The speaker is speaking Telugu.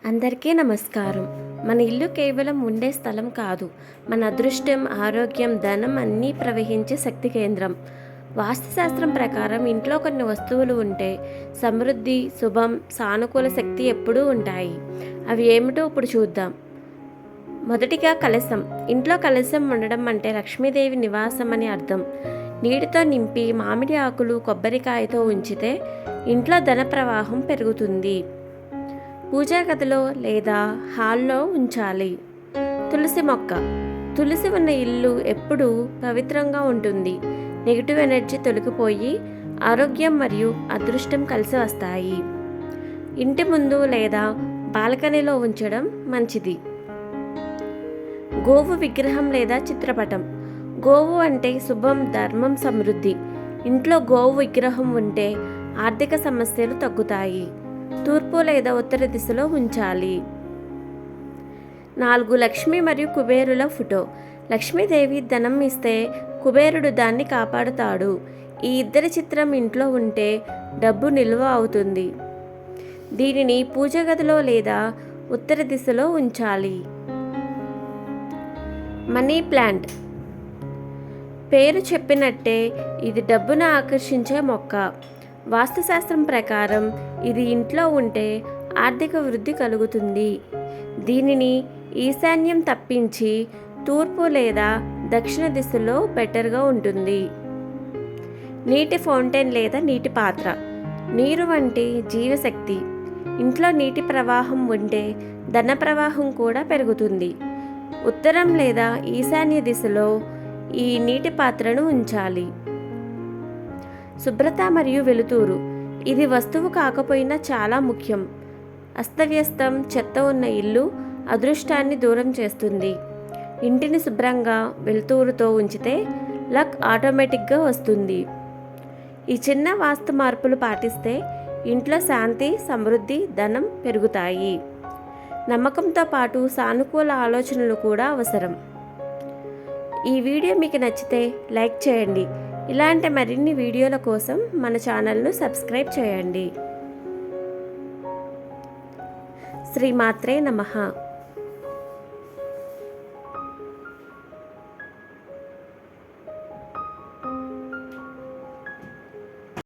అందరికీ నమస్కారం. మన ఇల్లు కేవలం ఉండే స్థలం కాదు, మన అదృష్టం, ఆరోగ్యం, ధనం అన్నీ ప్రవహించే శక్తి కేంద్రం. వాస్తుశాస్త్రం ప్రకారం ఇంట్లో కొన్ని వస్తువులు ఉంటే సమృద్ధి, శుభం, సానుకూల శక్తి ఎప్పుడూ ఉంటాయి. అవి ఏమిటో ఇప్పుడు చూద్దాం. మొదటిగా కలశం. ఇంట్లో కలశం ఉండడం అంటే లక్ష్మీదేవి నివాసం అని అర్థం. నీటితో నింపి మామిడి ఆకులు, కొబ్బరికాయతో ఉంచితే ఇంట్లో ధన ప్రవాహం పెరుగుతుంది. పూజా గదిలో లేదా హాల్లో ఉంచాలి. తులసి మొక్క. తులసి ఉన్న ఇల్లు ఎప్పుడూ పవిత్రంగా ఉంటుంది. నెగిటివ్ ఎనర్జీ తొలగిపోయి ఆరోగ్యం మరియు అదృష్టం కలిసి వస్తాయి. ఇంటి ముందు లేదా బాల్కనీలో ఉంచడం మంచిది. గోవు విగ్రహం లేదా చిత్రపటం. గోవు అంటే శుభం, ధర్మం, సమృద్ధి. ఇంట్లో గోవు విగ్రహం ఉంటే ఆర్థిక సమస్యలు తగ్గుతాయి. తూర్పు లేదా ఉత్తర దిశలో ఉంచాలి. 4 లక్ష్మి మరియు కుబేరుల ఫోటో. లక్ష్మీదేవి ధనం ఇస్తే కుబేరుడు దాన్ని కాపాడుతాడు. ఈ ఇద్దరి చిత్రం ఇంట్లో ఉంటే డబ్బు నిల్వ అవుతుంది. దీనిని పూజ గదిలో లేదా ఉత్తర దిశలో ఉంచాలి. Money plant. పేరు చెప్పినట్టే ఇది డబ్బును ఆకర్షించే మొక్క. వాస్తుశాస్త్రం ప్రకారం ఇది ఇంట్లో ఉంటే ఆర్థిక వృద్ధి కలుగుతుంది. దీనిని ఈశాన్యం తప్పించి తూర్పు లేదా దక్షిణ దిశలో బెటర్గా ఉంటుంది. నీటి ఫౌంటైన్ లేదా నీటి పాత్ర. నీరు వంటి జీవశక్తి. ఇంట్లో నీటి ప్రవాహం ఉంటే ధన ప్రవాహం కూడా పెరుగుతుంది. ఉత్తరం లేదా ఈశాన్య దిశలో ఈ నీటి పాత్రను ఉంచాలి. శుభ్రత మరియు వెలుతురు. ఇది వస్తువు కాకపోయినా చాలా ముఖ్యం. అస్తవ్యస్తం, చెత్త ఉన్న ఇల్లు అదృష్టాన్ని దూరం చేస్తుంది. ఇంటిని శుభ్రంగా, వెలుతురుతో ఉంచితే లక్ ఆటోమేటిక్గా వస్తుంది. ఈ చిన్న వాస్తు మార్పులు పాటిస్తే ఇంట్లో శాంతి, సమృద్ధి, ధనం పెరుగుతాయి. నమ్మకంతో పాటు సానుకూల ఆలోచనలు కూడా అవసరం. ఈ వీడియో మీకు నచ్చితే లైక్ చేయండి. ఇలాంటి మరిన్ని వీడియోల కోసం మన ఛానల్ను సబ్స్క్రైబ్ చేయండి. శ్రీమాత్రే నమః.